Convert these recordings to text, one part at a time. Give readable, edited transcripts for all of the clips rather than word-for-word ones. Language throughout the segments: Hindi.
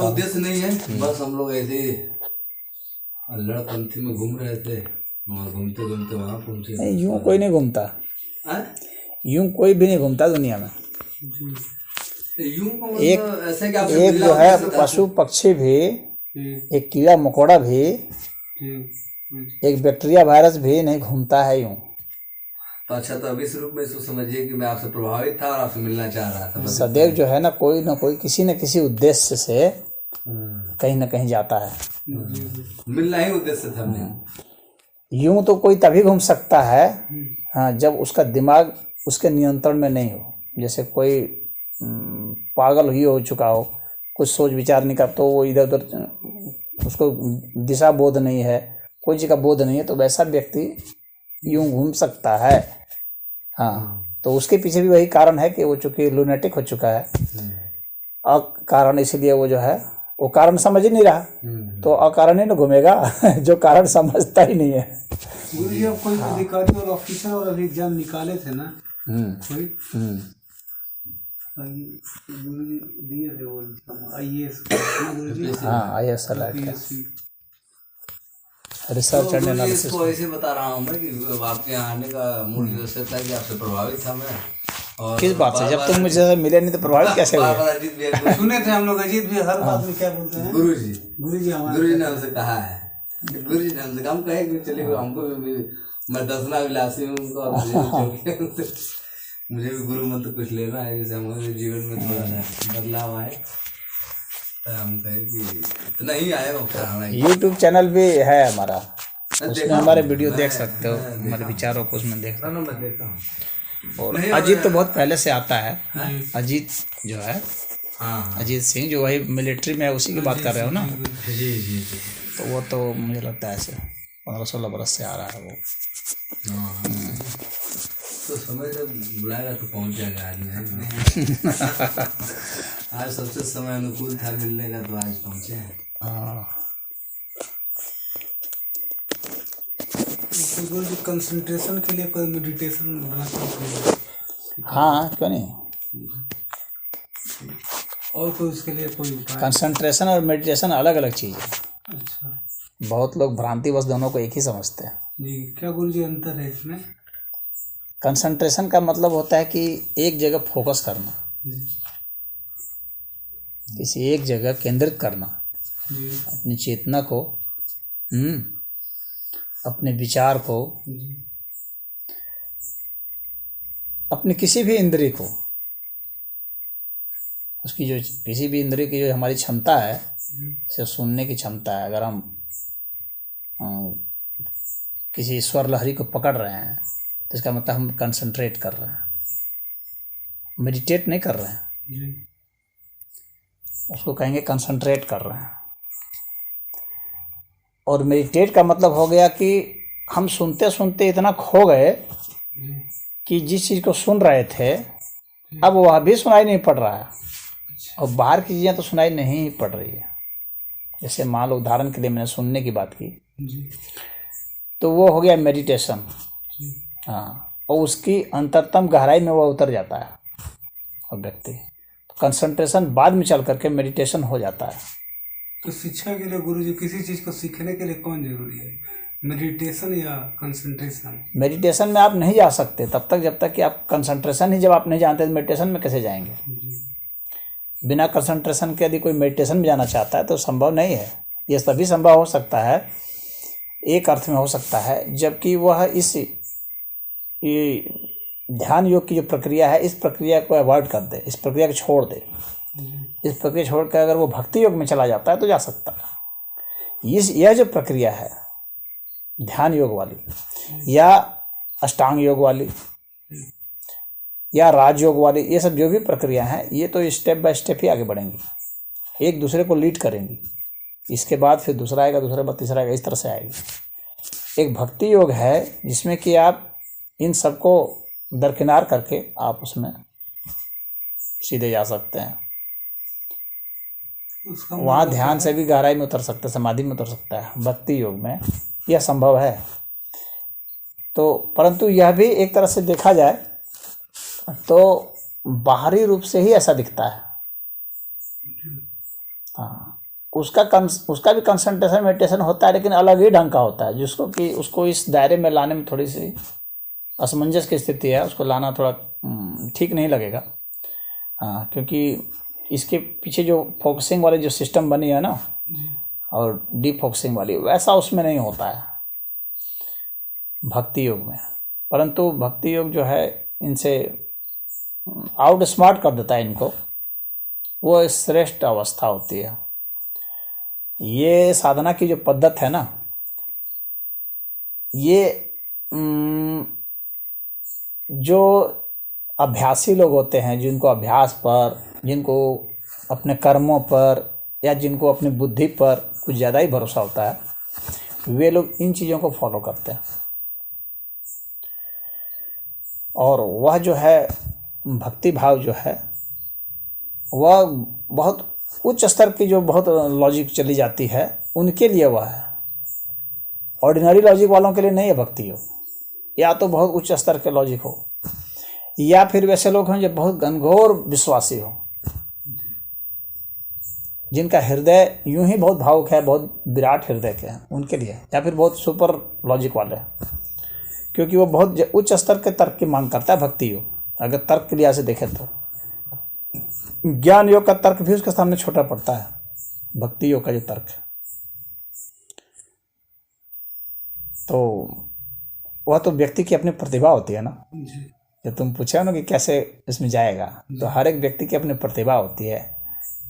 ऐसा उद्देश्य नहीं है, बस हम लोग ऐसे अल्लाहपंथी में घूम रहे थे, वहाँ घूमते घूमते वहाँ पहुँचे। यूं कोई नहीं घूमता, यूं कोई भी नहीं घूमता दुनिया में। एक जो है पशु पक्षी भी, एक कीड़ा मकोड़ा भी, एक बैक्टीरिया वायरस भी नहीं घूमता है यूं। तो अच्छा, तो अभी इस रूप में इसको समझिए कि मैं आपसे प्रभावित था और आपसे मिलना चाह रहा था। सदैव जो है ना कोई किसी न किसी उद्देश्य से कहीं ना कहीं जाता है। मिलना ही उद्देश्य था। यूं तो कोई तभी घूम सकता है हाँ, जब उसका दिमाग उसके नियंत्रण में नहीं हो। जैसे कोई पागल ही हो चुका हो, कुछ सोच विचार नहीं करता, तो वो इधर उधर उसको दिशा बोध नहीं है, कोई चीज़ का बोध नहीं है, तो वैसा व्यक्ति यूं घूम सकता है। हाँ, तो उसके पीछे भी वही कारण है कि वो चूँकि लूनेटिक हो चुका है। अकारण इसलिए वो जो है वो कारण समझ ही नहीं रहा, तो अकारण ही ना घूमेगा जो कारण समझता ही नहीं है। गुरुजी अब कोई अधिकारी और ऑफिसर और अभी एग्जाम निकाले थे ना कोई, गुरुजी दिए थे वो IAS गुरुजी। हाँ, IAS रिसर्च एंड एनालिसिस। तो ऐसे बता रहा हूँ मैं कि आपके यहाँ आने का मूल उद्देश्य था कि आपसे प्रभावित था मैं। और किस बात से? जब तुम मुझे मिले नहीं तो प्रभावित कैसे हुए? सुने थे हम लोग, अजीत भी हर बात में क्या बोलते हैं, गुरुजी गुरुजी ने हमसे कहा है, गुरुजी ने हमसे हम कहे कि चलिए हमको भी, मैं दसना विलासी हूँ उनको, मुझे भी गुरु मंत्र कुछ लेना है जिससे हमारे जीवन में थोड़ा सा बदलाव आए। हम कहे कि इतना ही आएगा। यूट्यूब चैनल भी है हमारा, उसमें हमारे वीडियो देख सकते हो, हमारे विचारों को उसमें देख सकते हो। मैं देखता हूँ। और अजीत तो बहुत पहले से आता है। अजीत जो है, अजीत सिंह जो वही मिलिट्री में है, उसी की बात कर रहे हो ना? जी। तो वो तो मुझे लगता है ऐसे 15-16 बरस से आ रहा है वो। तो समय जब बुलाएगा तो पहुंच जाएगा आदमी। आज सबसे समय अनुकूल था मिलने का, तो आज पहुंचे हैं। कंसंट्रेशन के लिए कोई मेडिटेशन बनाते? हाँ, क्यों नहीं। और कोई उसके लिए कोई उपाय? कंसंट्रेशन और मेडिटेशन अलग अलग चीज़ है। अच्छा, बहुत लोग भ्रांतिवश दोनों को एक ही समझते हैं। जी, क्या गुरुजी अंतर है इसमें? कंसंट्रेशन का मतलब होता है कि एक जगह फोकस करना, किसी एक जगह केंद्रित करना अपनी चेतना को, अपने विचार को, अपने किसी भी इंद्रिय को, उसकी जो किसी भी इंद्रिय की जो हमारी क्षमता है, जैसे सुनने की क्षमता है, अगर हम किसी स्वर लहरी को पकड़ रहे हैं तो इसका मतलब हम कंसंट्रेट कर रहे हैं, मेडिटेट नहीं कर रहे हैं, उसको कहेंगे कंसंट्रेट कर रहे हैं। और मेडिटेट का मतलब हो गया कि हम सुनते सुनते इतना खो गए कि जिस चीज़ को सुन रहे थे अब वह भी सुनाई नहीं पड़ रहा है, और बाहर की चीज़ें तो सुनाई नहीं पड़ रही है। जैसे मान लो उदाहरण के लिए मैंने सुनने की बात की, तो वो हो गया मेडिटेशन। हाँ, और उसकी अंतरतम गहराई में वो उतर जाता है और व्यक्ति कंसंट्रेशन बाद में चल करके मेडिटेशन हो जाता है। तो शिक्षा के लिए गुरुजी किसी चीज़ को सीखने के लिए कौन जरूरी है, मेडिटेशन या कंसंट्रेशन? मेडिटेशन में आप नहीं जा सकते तब तक जब तक कि आप कंसंट्रेशन ही जब आप नहीं जानते तो मेडिटेशन में कैसे जाएंगे? बिना कंसंट्रेशन के यदि कोई मेडिटेशन में जाना चाहता है तो संभव नहीं है। ये तभी संभव हो सकता है, एक अर्थ में हो सकता है, जबकि वह इस ध्यान योग की जो प्रक्रिया है इस प्रक्रिया को अवॉइड कर दे, इस प्रक्रिया को छोड़ दे। इस प्रक्रिया छोड़ कर अगर वो भक्ति योग में चला जाता है तो जा सकता है। यह जो प्रक्रिया है ध्यान योग वाली या अष्टांग योग वाली या राजयोग वाली, ये सब जो भी प्रक्रिया हैं ये तो स्टेप बाय स्टेप ही आगे बढ़ेंगी, एक दूसरे को लीड करेंगी। इसके बाद फिर दूसरा आएगा, दूसरे बाद तीसरा आएगा, इस तरह से आएगी। एक भक्ति योग है जिसमें कि आप इन सबको दरकिनार करके आप उसमें सीधे जा सकते हैं। वहाँ ध्यान से भी गहराई में उतर सकते हैं, समाधि में उतर सकता है। भक्ति योग में यह संभव है। तो परंतु यह भी एक तरह से देखा जाए तो बाहरी रूप से ही ऐसा दिखता है, हाँ, उसका भी कंसंट्रेशन मेडिटेशन होता है, लेकिन अलग ही ढंग का होता है, जिसको कि उसको इस दायरे में लाने में थोड़ी सी असमंजस की स्थिति है, उसको लाना थोड़ा ठीक नहीं लगेगा। हाँ, क्योंकि इसके पीछे जो फोकसिंग वाली जो सिस्टम बनी है ना, और डीप फोकसिंग वाली, वैसा उसमें नहीं होता है भक्ति योग में। परंतु भक्ति योग जो है इनसे आउट स्मार्ट कर देता है इनको, वो श्रेष्ठ अवस्था होती है। ये साधना की जो पद्धत है ना, ये जो अभ्यासी लोग होते हैं, जिनको अभ्यास पर, जिनको अपने कर्मों पर, या जिनको अपनी बुद्धि पर कुछ ज़्यादा ही भरोसा होता है, वे लोग इन चीज़ों को फॉलो करते हैं। और वह जो है भक्ति भाव जो है, वह बहुत उच्च स्तर की जो बहुत लॉजिक चली जाती है, उनके लिए वह है। ऑर्डिनरी लॉजिक वालों के लिए नहीं है भक्ति योग। या तो बहुत उच्च स्तर के लॉजिक हो, या फिर वैसे लोग हैं जो बहुत घनघोर विश्वासी हो, जिनका हृदय यूं ही बहुत भावुक है, बहुत विराट हृदय के हैं, उनके लिए। या फिर बहुत सुपर लॉजिक वाले, क्योंकि वो बहुत उच्च स्तर के तर्क की मांग करता है भक्ति योग। अगर तर्क के लिहाज से देखें तो ज्ञान योग का तर्क भी उसके सामने छोटा पड़ता है, भक्ति योग का जो तर्क है। तो वह तो व्यक्ति की अपनी प्रतिभा होती है ना। जब तुम पूछे ना कि कैसे इसमें जाएगा, तो हर एक व्यक्ति की अपनी प्रतिभा होती है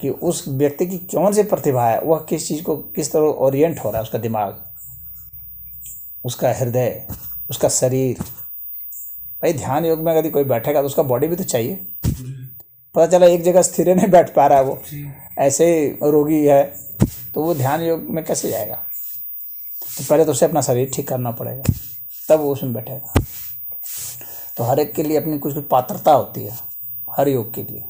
कि उस व्यक्ति की कौन सी प्रतिभा है, वह किस चीज़ को किस तरह ओरिएंट हो रहा है, उसका दिमाग, उसका हृदय, उसका शरीर। भाई ध्यान योग में यदि कोई बैठेगा तो उसका बॉडी भी तो चाहिए। पता चला एक जगह स्थिर नहीं बैठ पा रहा है, वो ऐसे रोगी है, तो वो ध्यान योग में कैसे जाएगा? तो पहले तो उसे अपना शरीर ठीक करना पड़ेगा, तब वो उसमें बैठेगा। तो हर एक के लिए अपनी कुछ पात्रता होती है, हर योग के लिए।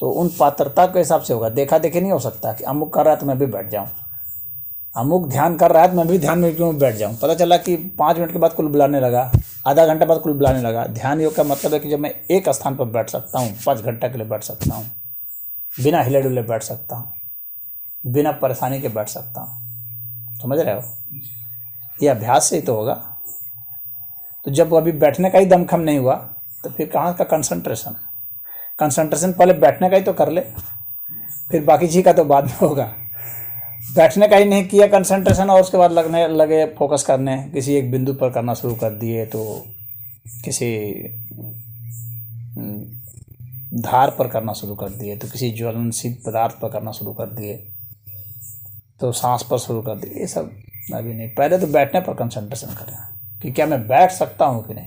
तो उन पात्रता के हिसाब से होगा। देखा देखी नहीं हो सकता कि अमुक कर रहा है तो मैं भी बैठ जाऊँ, अमुक ध्यान कर रहा है तो मैं भी ध्यान में क्यों बैठ जाऊँ। पता चला कि 5 मिनट के बाद कुल बुलाने लगा, आधा घंटा बाद कुल बुलाने लगा। ध्यान योग का मतलब है कि जब मैं एक स्थान पर बैठ सकता हूँ, 5 घंटा के लिए बैठ सकता हूँ, बिना हिले डुले बैठ सकता हूँ, बिना परेशानी के बैठ सकता हूँ। समझ रहे हो? ये अभ्यास से ही तो होगा। तो जब अभी बैठने का ही दमखम नहीं हुआ, तो फिर कहाँ का कंसंट्रेशन? कंसंट्रेशन पहले बैठने का ही तो कर ले, फिर बाकी चीज़ का तो बाद में होगा। बैठने का ही नहीं किया कंसंट्रेशन, और उसके बाद लगने लगे फोकस करने, किसी एक बिंदु पर करना शुरू कर दिए, तो किसी धार पर करना शुरू कर दिए, तो किसी ज्वलनशील पदार्थ पर करना शुरू कर दिए, तो सांस पर शुरू कर दिए। ये सब अभी नहीं। पहले तो बैठने पर कंसंट्रेशन करें कि क्या मैं बैठ सकता हूँ कि नहीं,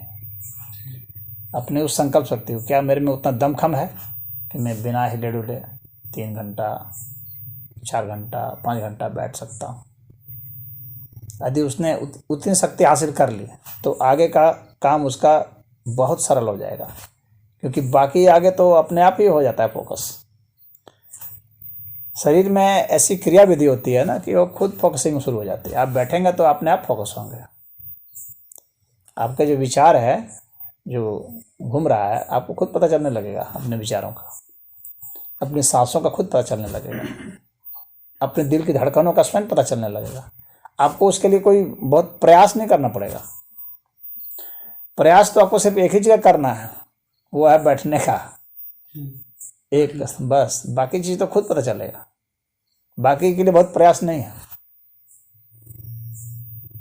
अपने उस संकल्प शक्ति को, क्या मेरे में उतना दमखम है कि मैं बिना हिले डुले 3 घंटा 4 घंटा 5 घंटा बैठ सकता हूँ। यदि उसने उतनी शक्ति हासिल कर ली तो आगे का काम उसका बहुत सरल हो जाएगा, क्योंकि बाकी आगे तो अपने आप ही हो जाता है फोकस। शरीर में ऐसी क्रिया विधि होती है ना कि वो खुद फोकसिंग शुरू हो जाती है। आप बैठेंगे तो अपने आप फोकस होंगे। आपका जो विचार है जो घूम रहा है, आपको खुद पता चलने लगेगा, अपने विचारों का, अपनी सांसों का खुद पता चलने लगेगा, अपने दिल की धड़कनों का स्वयं पता चलने लगेगा। आपको उसके लिए कोई बहुत प्रयास नहीं करना पड़ेगा। प्रयास तो आपको सिर्फ एक ही जगह करना है, वो है बैठने का एक, बस। बाकी चीज़ तो खुद पता चलेगा। बाकी के लिए बहुत प्रयास नहीं है,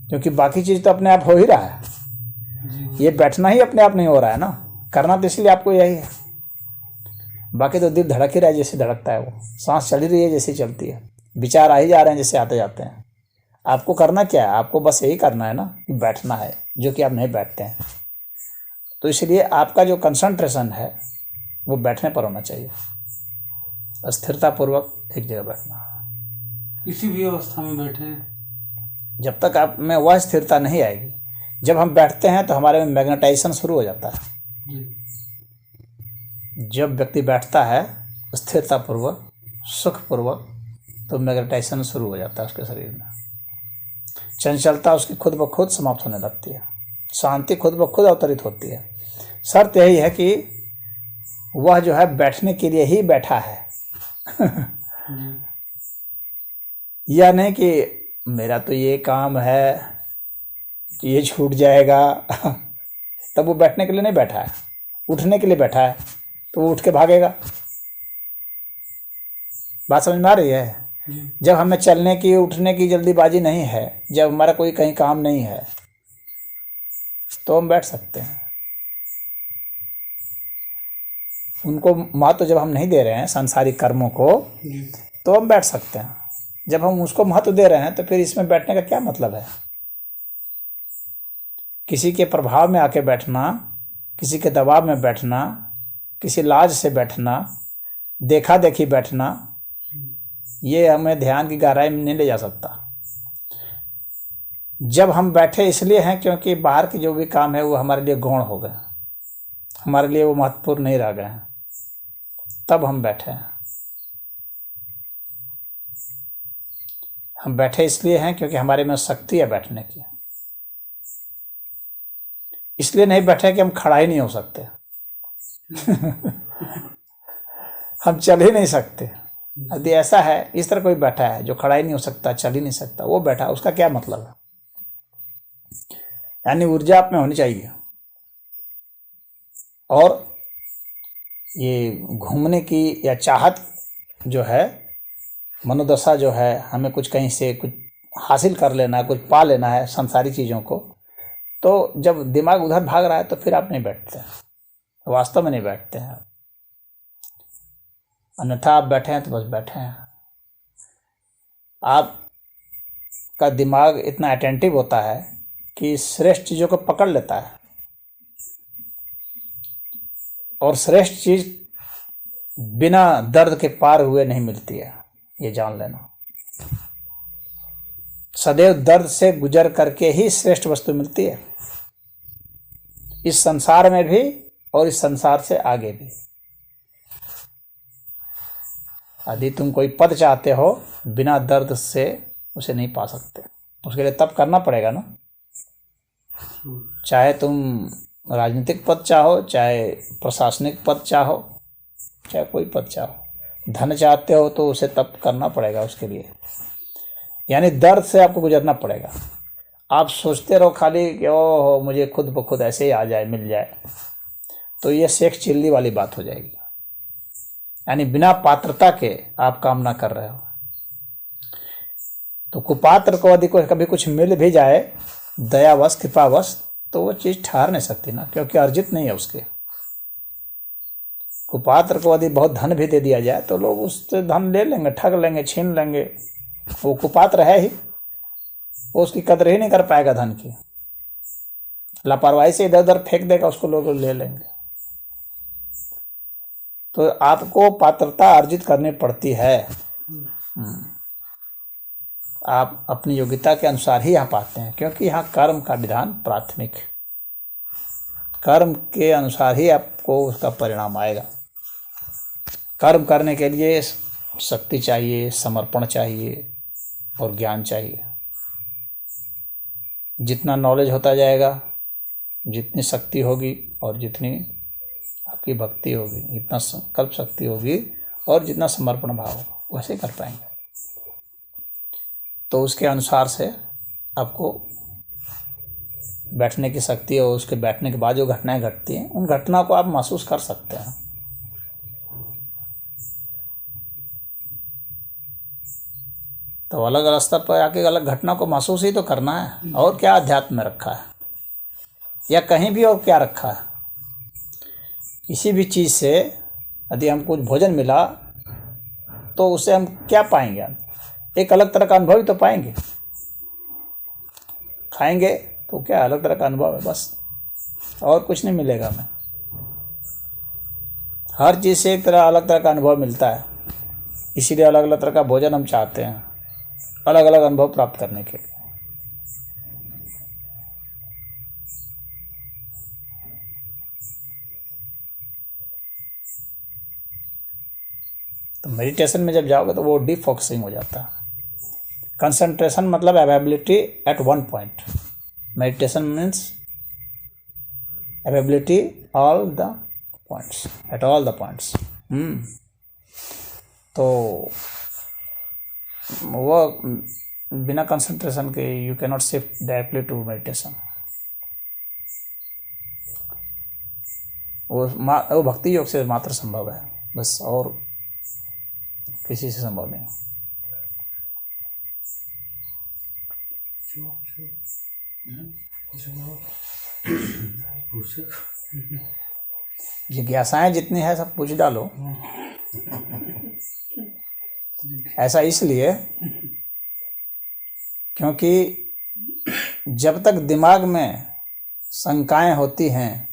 क्योंकि बाकी चीज़ तो अपने आप हो ही रहा है। ये बैठना ही अपने आप नहीं हो रहा है ना, करना तो इसलिए आपको यही है। बाकी तो दिल धड़क ही रहा है जैसे धड़कता है, वो सांस चल ही रही है जैसे चलती है, विचार आ ही जा रहे हैं जैसे आते जाते हैं। आपको करना क्या है? आपको बस यही करना है ना कि बैठना है, जो कि आप नहीं बैठते हैं। तो इसलिए आपका जो कंसंट्रेशन है वो बैठने पर होना चाहिए, स्थिरतापूर्वक एक जगह बैठना। किसी भी अवस्था में बैठे, जब तक आप में वह स्थिरता नहीं आएगी, जब हम बैठते हैं तो हमारे में मैग्नेटाइजेशन शुरू हो जाता है। जब व्यक्ति बैठता है स्थिरतापूर्वक, सुखपूर्वक, तो मैग्नेटाइजेशन शुरू हो जाता है उसके शरीर में। चंचलता उसकी खुद ब खुद समाप्त होने लगती है, शांति खुद ब खुद अवतरित होती है। शर्त यही है कि वह जो है बैठने के लिए ही बैठा है। या नहीं कि मेरा तो ये काम है कि ये छूट जाएगा तब वो बैठने के लिए नहीं बैठा है, उठने के लिए बैठा है, तो वो उठ के भागेगा। बात समझ में आ रही है? जब हमें चलने की उठने की जल्दीबाजी नहीं है, जब हमारा कोई कहीं काम नहीं है, तो हम बैठ सकते हैं। उनको महत्व जब हम नहीं दे रहे हैं सांसारिक कर्मों को, तो हम बैठ सकते हैं। जब हम उसको महत्व दे रहे हैं तो फिर इसमें बैठने का क्या मतलब है? किसी के प्रभाव में आके बैठना, किसी के दबाव में बैठना, किसी लाज से बैठना, देखा देखी बैठना, ये हमें ध्यान की गहराई में नहीं ले जा सकता। जब हम बैठे इसलिए हैं क्योंकि बाहर के जो भी काम है वो हमारे लिए गौण हो गए, हमारे लिए वो महत्वपूर्ण नहीं रह गए हैं, तब हम बैठे हैं। हम बैठे इसलिए हैं क्योंकि हमारे में शक्ति है बैठने की। इसलिए नहीं बैठे कि हम खड़ा ही नहीं हो सकते हम चल ही नहीं सकते। यदि ऐसा है, इस तरह कोई बैठा है जो खड़ा ही नहीं हो सकता, चल ही नहीं सकता, वो बैठा, उसका क्या मतलब है? यानी ऊर्जा आप में होनी चाहिए। और ये घूमने की या चाहत जो है, मनोदशा जो है, हमें कुछ कहीं से कुछ हासिल कर लेना है, कुछ पा लेना है संसारी चीज़ों को, तो जब दिमाग उधर भाग रहा है तो फिर आप नहीं बैठते हैं, वास्तव में नहीं बैठते हैं। अन्यथा आप बैठे हैं तो बस बैठे हैं। आपका दिमाग इतना अटेंटिव होता है कि श्रेष्ठ चीज़ों को पकड़ लेता है, और श्रेष्ठ चीज़ बिना दर्द के पार हुए नहीं मिलती है, ये जान लेना। सदैव दर्द से गुजर करके ही श्रेष्ठ वस्तु मिलती है, इस संसार में भी और इस संसार से आगे भी। यदि तुम कोई पद चाहते हो, बिना दर्द से उसे नहीं पा सकते। उसके लिए तप करना पड़ेगा ना। चाहे तुम राजनीतिक पद चाहो, चाहे प्रशासनिक पद चाहो, चाहे कोई पद चाहो, धन चाहते हो तो उसे तप करना पड़ेगा उसके लिए। यानी दर्द से आपको गुजरना पड़ेगा। आप सोचते रहो खाली कि ओह मुझे खुद ब खुद ऐसे ही आ जाए, मिल जाए, तो ये सेक्स चिल्ली वाली बात हो जाएगी। यानी बिना पात्रता के आप कामना कर रहे हो। तो कुपात्र को यदि कभी कुछ मिल भी जाए दयावश, कृपावश, तो वो चीज़ ठहर नहीं सकती ना, क्योंकि अर्जित नहीं है उसके। कुपात्र को यदि बहुत धन भी दे दिया जाए तो लोग उससे धन ले लेंगे, ठग लेंगे, छीन लेंगे। वो कुपात्र है ही, वो उसकी कदर ही नहीं कर पाएगा धन की। लापरवाही से इधर उधर फेंक देगा, उसको लोग ले लेंगे। तो आपको पात्रता अर्जित करनी पड़ती है। आप अपनी योग्यता के अनुसार ही यहाँ पाते हैं, क्योंकि यहाँ कर्म का विधान प्राथमिक, कर्म के अनुसार ही आपको उसका परिणाम आएगा। कर्म करने के लिए शक्ति चाहिए, समर्पण चाहिए और ज्ञान चाहिए। जितना नॉलेज होता जाएगा, जितनी शक्ति होगी और जितनी आपकी भक्ति होगी, जितना संकल्प शक्ति होगी और जितना समर्पण भाव होगा, वैसे कर पाएंगे। तो उसके अनुसार से आपको बैठने की शक्ति और उसके बैठने के बाद जो घटनाएं घटती हैं, उन घटनाओं को आप महसूस कर सकते हैं। तो अलग अलग स्तर पर आके अलग घटना को महसूस ही तो करना है। और क्या अध्यात्म में रखा है, या कहीं भी और क्या रखा है? किसी भी चीज़ से यदि हम कुछ भोजन मिला तो उससे हम क्या पाएंगे? एक अलग तरह का अनुभव ही तो पाएंगे। खाएंगे तो क्या अलग तरह का अनुभव है, बस, और कुछ नहीं मिलेगा हमें। हर चीज़ से एक तरह अलग तरह का अनुभव मिलता है। इसीलिए अलग अलग तरह का भोजन हम चाहते हैं, अलग अलग अनुभव प्राप्त करने के लिए। तो मेडिटेशन में जब जाओगे तो वो डीप फोकसिंग हो जाता है। कंसंट्रेशन मतलब availability at one point. Meditation means availability all the points, at all the points. तो वो बिना कंसंट्रेशन के you can not shift directly to meditation. वो भक्ति योग से मात्र संभव है बस, और किसी से संभव नहीं। जिज्ञासाएं जितनी है सब पूछ डालो। ऐसा इसलिए क्योंकि जब तक दिमाग में शंकाएं होती हैं,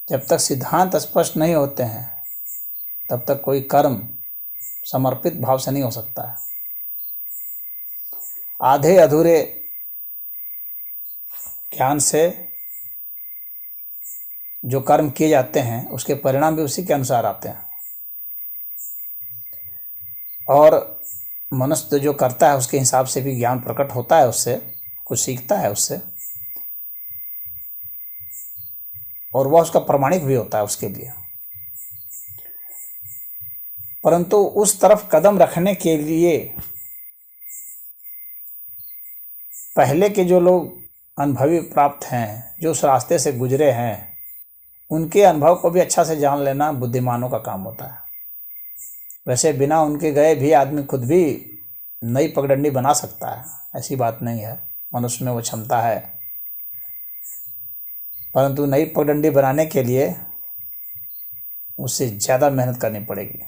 जब तक सिद्धांत स्पष्ट नहीं होते हैं, तब तक कोई कर्म समर्पित भाव से नहीं हो सकता है। आधे अधूरे ज्ञान से जो कर्म किए जाते हैं उसके परिणाम भी उसी के अनुसार आते हैं, और मनुष्य जो करता है उसके हिसाब से भी ज्ञान प्रकट होता है, उससे कुछ सीखता है उससे, और वह उसका प्रमाणिक भी होता है उसके लिए। परंतु उस तरफ कदम रखने के लिए पहले के जो लोग अनुभवी प्राप्त हैं, जो उस रास्ते से गुजरे हैं, उनके अनुभव को भी अच्छा से जान लेना बुद्धिमानों का काम होता है। वैसे बिना उनके गए भी आदमी खुद भी नई पगडंडी बना सकता है, ऐसी बात नहीं है, मनुष्य में वो क्षमता है। परंतु नई पगडंडी बनाने के लिए उससे ज़्यादा मेहनत करनी पड़ेगी,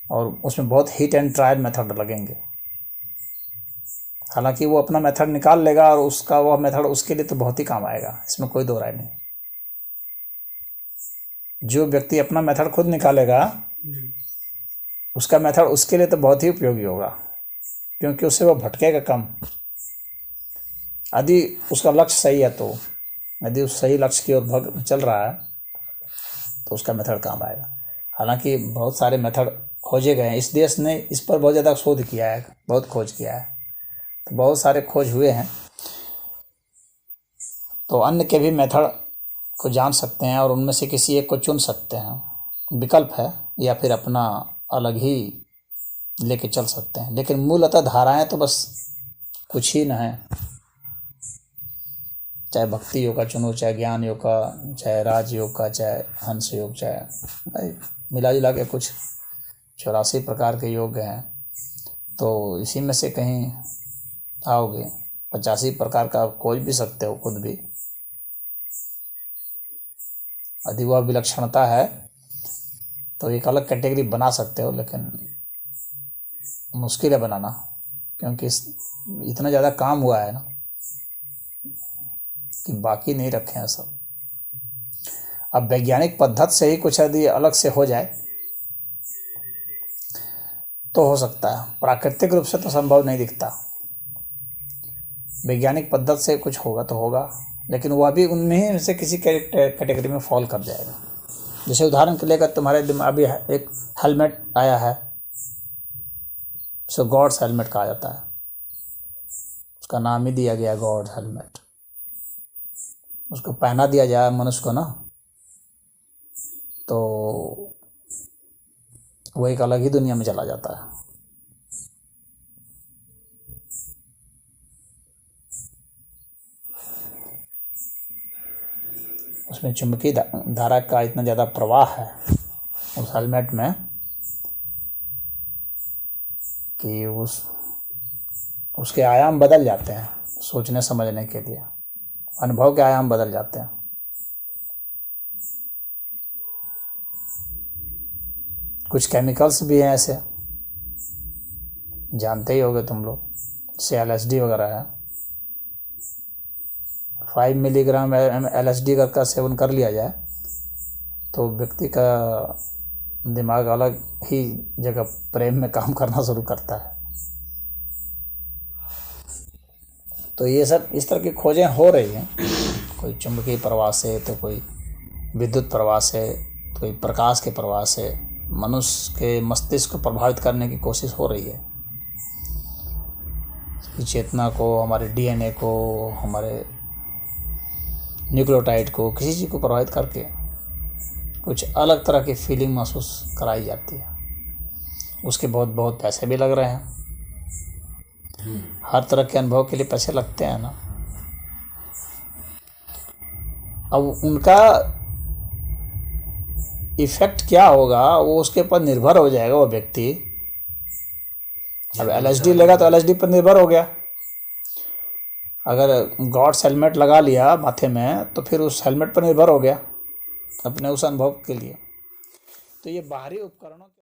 और उसमें बहुत हिट एंड ट्रायल मेथड लगेंगे। हालांकि वो अपना मेथड निकाल लेगा और उसका वह मेथड उसके लिए तो बहुत ही काम आएगा, इसमें कोई दो राय नहीं। जो व्यक्ति अपना मेथड खुद निकालेगा उसका मेथड उसके लिए तो बहुत ही उपयोगी होगा, क्योंकि उससे वो भटकेगा कम। यदि उसका लक्ष्य सही है, तो यदि उस सही लक्ष्य की ओर चल रहा है तो उसका मेथड काम आएगा। हालांकि बहुत सारे मेथड खोजे गए हैं, इस देश ने इस पर बहुत ज़्यादा शोध किया है, बहुत खोज किया है, तो बहुत सारे खोज हुए हैं। तो अन्य के भी मेथड को जान सकते हैं और उनमें से किसी एक को चुन सकते हैं, विकल्प है, या फिर अपना अलग ही लेके चल सकते हैं। लेकिन मूलतः धाराएं तो बस कुछ ही न है, चाहे भक्ति योग का चुनो, चाहे ज्ञान योग का, चाहे राज योग का, चाहे हंस योग, चाहे मिला जुला के कुछ 84 प्रकार के योग हैं। तो इसी में से कहीं आओगे, 85 प्रकार का खोज भी सकते हो खुद भी। यदि वह विलक्षणता है तो एक अलग कैटेगरी बना सकते हो, लेकिन मुश्किल है बनाना, क्योंकि इतना ज़्यादा काम हुआ है ना कि बाकी नहीं रखे हैं सब। अब वैज्ञानिक पद्धति से ही कुछ यदि अलग से हो जाए तो हो सकता है, प्राकृतिक रूप से तो संभव नहीं दिखता। वैज्ञानिक पद्धति से कुछ होगा तो होगा, लेकिन वह भी उनमें से किसी कैटेगरी में फॉल कर जाएगा। जैसे उदाहरण के लिए अगर तुम्हारे दिमाग अभी एक हेलमेट आया है, सो गॉड्स हेलमेट कहा जाता है, उसका नाम ही दिया गया गॉड्स हेलमेट। उसको पहना दिया जाए मनुष्य को ना, तो वो एक अलग ही दुनिया में चला जाता है। उसमें चुंबकीय धारा का इतना ज़्यादा प्रवाह है उस हेलमेट में कि उसके आयाम बदल जाते हैं। सोचने समझने के लिए अनुभव के आयाम बदल जाते हैं। कुछ केमिकल्स भी हैं ऐसे, जानते ही होगे तुम लोग, जैसे LSD वगैरह है। 5 मिलीग्राम LSD का सेवन कर लिया जाए तो व्यक्ति का दिमाग अलग ही जगह प्रेम में काम करना शुरू करता है। तो ये सब इस तरह की खोजें हो रही हैं, कोई चुंबकीय प्रवाह से, तो कोई विद्युत प्रवाह से, तो कोई प्रकाश के प्रवाह से मनुष्य के मस्तिष्क को प्रभावित करने की कोशिश हो रही है। कि चेतना को, हमारे DNA को, हमारे न्यूक्लियोटाइड को, किसी चीज़ को प्रभावित करके कुछ अलग तरह की फीलिंग महसूस कराई जाती है। उसके बहुत बहुत पैसे भी लग रहे हैं। हर तरह के अनुभव के लिए पैसे लगते हैं ना। अब उनका इफेक्ट क्या होगा वो उसके ऊपर निर्भर हो जाएगा। वो व्यक्ति अब LSD लेगा तो LSD पर निर्भर हो गया। अगर गॉड्स हेलमेट लगा लिया माथे में तो फिर उस हेलमेट पर निर्भर हो गया अपने उस अनुभव के लिए। तो ये बाहरी उपकरणों